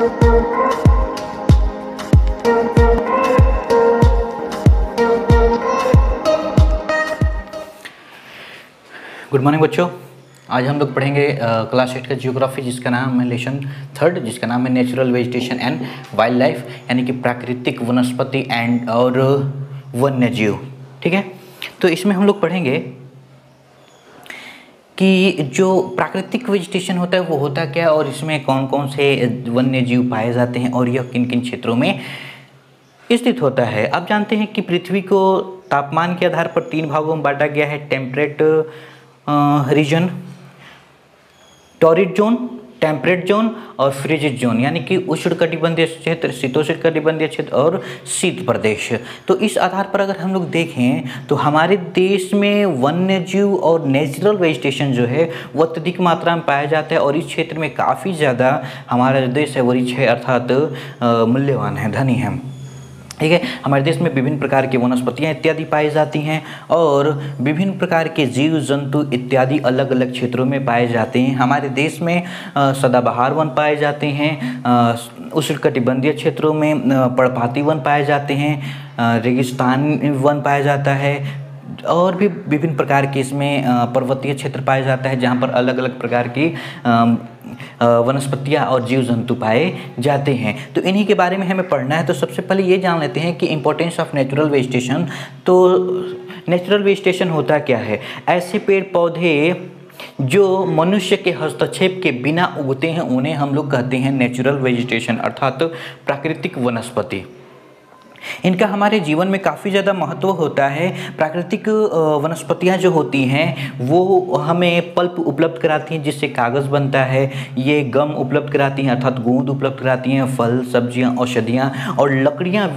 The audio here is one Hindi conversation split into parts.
गुड मॉर्निंग बच्चों। आज हम लोग पढ़ेंगे क्लास 8 का जियोग्राफी, जिसका नाम है लेसन 3, जिसका नाम है natural vegetation and wild life, यानी कि प्राकृतिक वनस्पति एंड और वन्य जीव। ठीक है, तो इसमें हम लोग पढ़ेंगे कि जो प्राकृतिक वेजिटेशन होता है वो होता क्या है और इसमें कौन कौन से वन्य जीव पाए जाते हैं और यह किन किन क्षेत्रों में स्थित होता है। आप जानते हैं कि पृथ्वी को तापमान के आधार पर 3 भागों में बांटा गया है: temperate region, torrid zone, temperate zone और फ्रिजिड जोन, यानी कि उष्णकटिबंधीय क्षेत्र, शीतोष्णकटिबंधीय क्षेत्र और शीत प्रदेश। तो इस आधार पर अगर हम लोग देखें तो हमारे देश में वन्य जीव और नेचुरल वेजिटेशन जो है वो अत्यधिक मात्रा में पाया जाता है और इस क्षेत्र में काफ़ी ज़्यादा हमारा जो देश है वो रिच है, अर्थात मूल्यवान है, धनी है। ठीक है, हमारे देश में विभिन्न प्रकार की वनस्पतियाँ इत्यादि पाई जाती हैं और विभिन्न प्रकार के जीव जंतु इत्यादि अलग अलग क्षेत्रों में पाए जाते हैं। हमारे देश में सदाबहार वन पाए जाते हैं, उष्णकटिबंधीय क्षेत्रों में पर्णपाती वन पाए जाते हैं, रेगिस्तान वन पाया जाता है और भी विभिन्न प्रकार के इसमें पर्वतीय क्षेत्र पाया जाता है, जहाँ पर अलग अलग प्रकार की वनस्पतियाँ और जीव जंतु पाए जाते हैं। तो इन्हीं के बारे में हमें पढ़ना है। तो सबसे पहले ये जान लेते हैं कि इम्पोर्टेंस ऑफ नेचुरल वेजिटेशन। तो नेचुरल वेजिटेशन होता क्या है? ऐसे पेड़ पौधे जो मनुष्य के हस्तक्षेप के बिना उगते हैं उन्हें हम लोग कहते हैं नेचुरल वेजिटेशन, अर्थात प्राकृतिक वनस्पति। इनका हमारे जीवन में काफ़ी ज़्यादा महत्व होता है। प्राकृतिक वनस्पतियाँ जो होती हैं वो हमें पल्प उपलब्ध कराती हैं, जिससे कागज़ बनता है। ये गम उपलब्ध कराती हैं, अर्थात गोंद उपलब्ध कराती हैं, फल, सब्जियाँ, औषधियाँ और लकड़ियाँ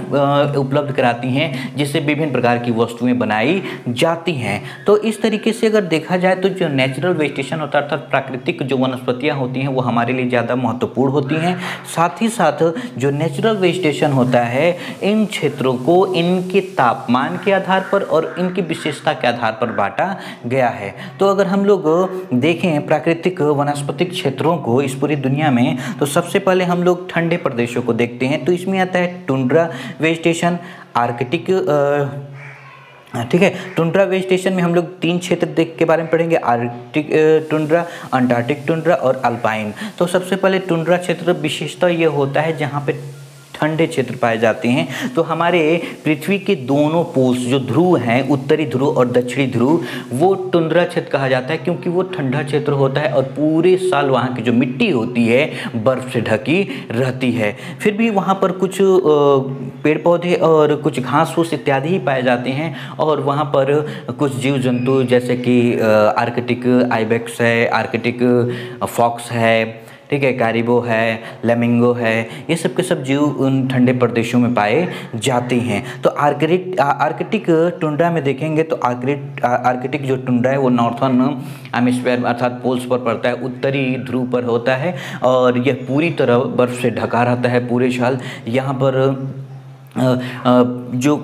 उपलब्ध कराती हैं, जिससे विभिन्न प्रकार की वस्तुएं बनाई जाती हैं। तो इस तरीके से अगर देखा जाए तो जो नेचुरल वेजिटेशन होता है, अर्थात प्राकृतिक जो वनस्पतियाँ होती हैं वो हमारे लिए ज़्यादा महत्वपूर्ण होती हैं। साथ ही साथ जो नेचुरल वेजिटेशन होता है इन क्षेत्रों को इनके तापमान के आधार पर और इनकी विशेषता के आधार पर बांटा गया है। तो अगर हम लोग देखें प्राकृतिक वनस्पतिक क्षेत्रों को इस पूरी दुनिया में, तो सबसे पहले हम लोग ठंडे प्रदेशों को देखते हैं। तो इसमें आता है टुंड्रा वेजिटेशन, आर्कटिक। ठीक है, टुंड्रा वेजिटेशन में हम लोग 3 क्षेत्र के बारे में पढ़ेंगे: आर्कटिक टुंड्रा, अंटार्कटिक टुंड्रा और अल्पाइन। तो सबसे पहले टुंड्रा क्षेत्र विशेषता ये होता है जहाँ पे ठंडे क्षेत्र पाए जाते हैं। तो हमारे पृथ्वी के दोनों पोल्स जो ध्रुव हैं, उत्तरी ध्रुव और दक्षिणी ध्रुव, वो टुंड्रा क्षेत्र कहा जाता है, क्योंकि वो ठंडा क्षेत्र होता है और पूरे साल वहाँ की जो मिट्टी होती है बर्फ़ से ढकी रहती है। फिर भी वहाँ पर कुछ पेड़ पौधे और कुछ घास फूस इत्यादि ही पाए जाते हैं और वहाँ पर कुछ जीव जंतु जैसे कि आर्कटिक आइबेक्स है, आर्कटिक फॉक्स है, ठीक है, कैरिबो है, लेमिंगो है, ये सब के सब जीव उन ठंडे प्रदेशों में पाए जाते हैं। तो आर्कटिक टुंड्रा में देखेंगे तो आर्कटिक जो टुंड्रा है वो नॉर्थर्न हेमिस्फीयर अर्थात पोल्स पर पड़ता है, उत्तरी ध्रुव पर होता है और यह पूरी तरह बर्फ़ से ढका रहता है पूरे साल। यहाँ पर जो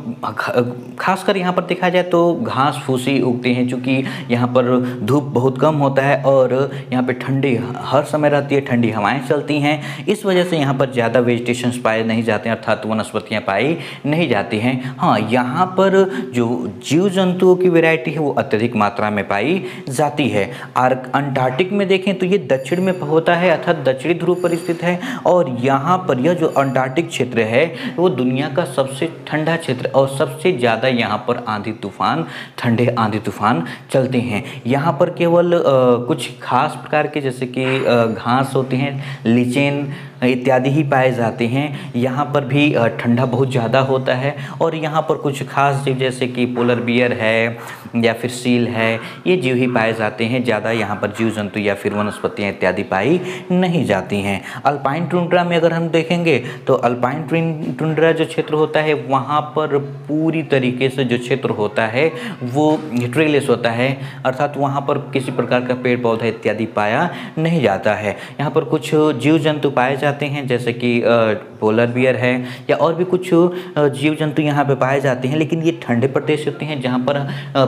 खासकर यहाँ पर देखा जाए तो घास फूसी उगते हैं, चूँकि यहाँ पर धूप बहुत कम होता है और यहाँ पे ठंडी हर समय रहती है, ठंडी हवाएं चलती हैं। इस वजह से यहाँ पर ज़्यादा वेजिटेशंस पाए नहीं जाते हैं, अर्थात वनस्पतियाँ पाई नहीं जाती हैं। हाँ, यहाँ पर जो जीव जंतुओं की वैरायटी है वो अत्यधिक मात्रा में पाई जाती है। अंटार्कटिक में देखें तो ये दक्षिण में होता है, अर्थात दक्षिणी ध्रुव पर स्थित है और यहाँ पर यह जो अंटार्कटिक क्षेत्र है वो दुनिया का सबसे ठंडा क्षेत्र और सबसे ज़्यादा यहाँ पर आंधी तूफान, ठंडे आंधी तूफान चलते हैं। यहाँ पर केवल कुछ खास प्रकार के जैसे कि घास होते हैं, लिचेन इत्यादि ही पाए जाते हैं। यहाँ पर भी ठंडा बहुत ज़्यादा होता है और यहाँ पर कुछ खास जीव जैसे कि पोलर बियर है या फिर सील है, ये जीव ही पाए जाते हैं। ज़्यादा यहाँ पर जीव जंतु या फिर वनस्पतियाँ इत्यादि पाई नहीं जाती हैं। अल्पाइन टुंड्रा में अगर हम देखेंगे तो अल्पाइन टुंड्रा जो क्षेत्र होता है वहाँ पर पूरी तरीके से जो क्षेत्र होता है वो ट्रीलेस होता है, अर्थात वहाँ पर किसी प्रकार का पेड़ पौधा इत्यादि पाया नहीं जाता है। यहाँ पर कुछ जीव जंतु पाए जाते हैं जैसे कि पोलर बियर है या और भी कुछ जीव जंतु यहाँ पे पाए जाते हैं, लेकिन ये ठंडे प्रदेश होते हैं जहाँ पर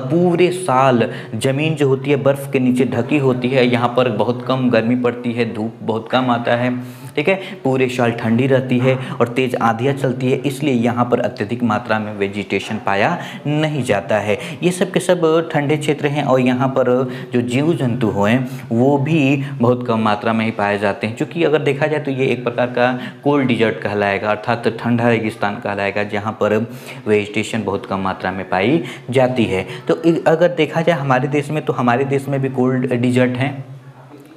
पूरे साल ज़मीन जो होती है बर्फ़ के नीचे ढकी होती है। यहाँ पर बहुत कम गर्मी पड़ती है, धूप बहुत कम आता है ठीक है, पूरे साल ठंडी रहती है और तेज़ आंधियाँ चलती है, इसलिए यहाँ पर अत्यधिक मात्रा में वेजिटेशन पाया नहीं जाता है। ये सब के सब ठंडे क्षेत्र हैं और यहाँ पर जो जीव जंतु हैं वो भी बहुत कम मात्रा में ही पाए जाते हैं, क्योंकि अगर देखा जाए तो ये एक प्रकार का कोल्ड डिजर्ट कहलाएगा, अर्थात ठंडा रेगिस्तान कहलाएगा, जहाँ पर वेजिटेशन बहुत कम मात्रा में पाई जाती है। तो अगर देखा जाए हमारे देश में, तो हमारे देश में भी कोल्ड डिजर्ट हैं,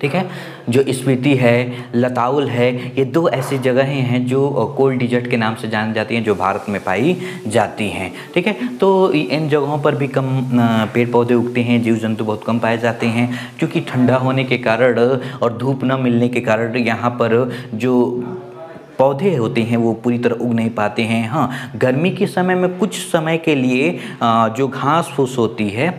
ठीक है, जो स्पीति है, लताउल है, ये दो ऐसी जगहें हैं जो कोल्ड डिजर्ट के नाम से जानी जाती हैं, जो भारत में पाई जाती हैं, ठीक है। तो इन जगहों पर भी कम पेड़ पौधे उगते हैं, जीव जंतु बहुत कम पाए जाते हैं, क्योंकि ठंडा होने के कारण और धूप न मिलने के कारण यहाँ पर जो पौधे होते हैं वो पूरी तरह उग नहीं पाते हैं। हाँ, गर्मी के समय में कुछ समय के लिए जो घास फूस होती है,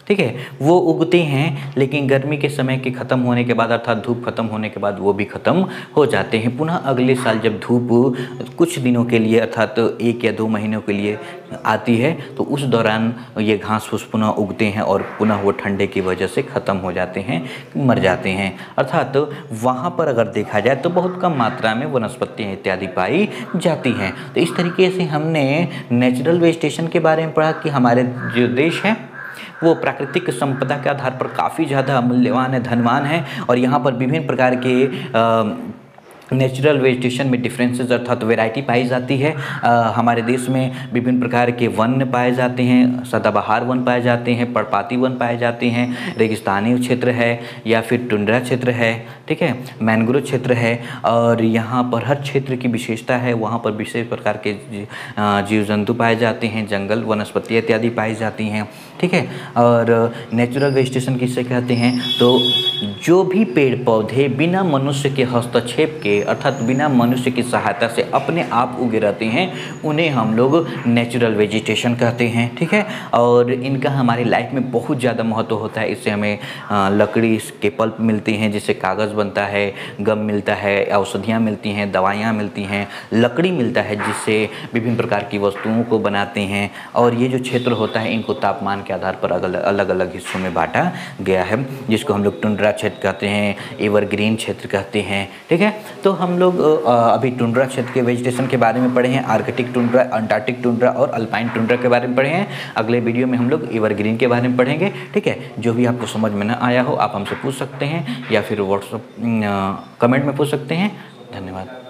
ठीक है, वो उगते हैं, लेकिन गर्मी के समय के ख़त्म होने के बाद, अर्थात धूप ख़त्म होने के बाद वो भी ख़त्म हो जाते हैं। पुनः अगले साल जब धूप कुछ दिनों के लिए, अर्थात 1 या 2 महीनों के लिए आती है, तो उस दौरान ये घास फूस पुनः उगते हैं और पुनः वो ठंडे की वजह से ख़त्म हो जाते हैं, मर जाते हैं। अर्थात वहाँ पर अगर देखा जाए तो बहुत कम मात्रा में वनस्पतियाँ इत्यादि पाई जाती हैं। तो इस तरीके से हमने नेचुरल वेजिटेशन के बारे में पढ़ा कि हमारे जो देश है वो प्राकृतिक संपदा के आधार पर काफ़ी ज़्यादा मूल्यवान है, धनवान है, और यहाँ पर विभिन्न प्रकार के नेचुरल वेजिटेशन में डिफरेंसेस अर्थात वैरायटी पाई जाती है। हमारे देश में विभिन्न प्रकार के वन पाए जाते हैं, सदाबहार वन पाए जाते हैं, पर्णपाती वन पाए जाते हैं, रेगिस्तानी क्षेत्र है या फिर टुंड्रा क्षेत्र है, ठीक है, मैंग्रोव क्षेत्र है, और यहाँ पर हर क्षेत्र की विशेषता है। वहाँ पर विशेष प्रकार के जीव जंतु पाए जाते हैं, जंगल वनस्पति इत्यादि पाई जाती हैं, ठीक है। और नेचुरल वेजिटेशन किसे कहते हैं? तो जो भी पेड़ पौधे बिना मनुष्य के हस्तक्षेप के, अर्थात बिना मनुष्य की सहायता से अपने आप उगे रहते हैं, उन्हें हम लोग नेचुरल वेजिटेशन कहते हैं, ठीक है। और इनका हमारी लाइफ में बहुत ज़्यादा महत्व होता है। इससे हमें लकड़ी के पल्प मिलती हैं, जिससे कागज़ बनता है, गम मिलता है, औषधियाँ मिलती हैं, दवाइयाँ मिलती हैं, लकड़ी मिलता है जिससे विभिन्न प्रकार की वस्तुओं को बनाते हैं। और ये जो क्षेत्र होता है इनको तापमान के आधार पर अलग अलग हिस्सों में बांटा गया है, जिसको हम लोग टुंड्रा क्षेत्र कहते हैं, एवरग्रीन क्षेत्र कहते हैं, ठीक है। तो हम लोग अभी टुंड्रा क्षेत्र के वेजिटेशन के बारे में पढ़े हैं, आर्कटिक टुंड्रा, अंटार्कटिक टुंड्रा और अल्पाइन टुंड्रा के बारे में पढ़े हैं। अगले वीडियो में हम लोग एवरग्रीन के बारे में पढ़ेंगे, ठीक है। जो भी आपको समझ में न आया हो आप हमसे पूछ सकते हैं या फिर व्हाट्सएप कमेंट में पूछ सकते हैं। धन्यवाद।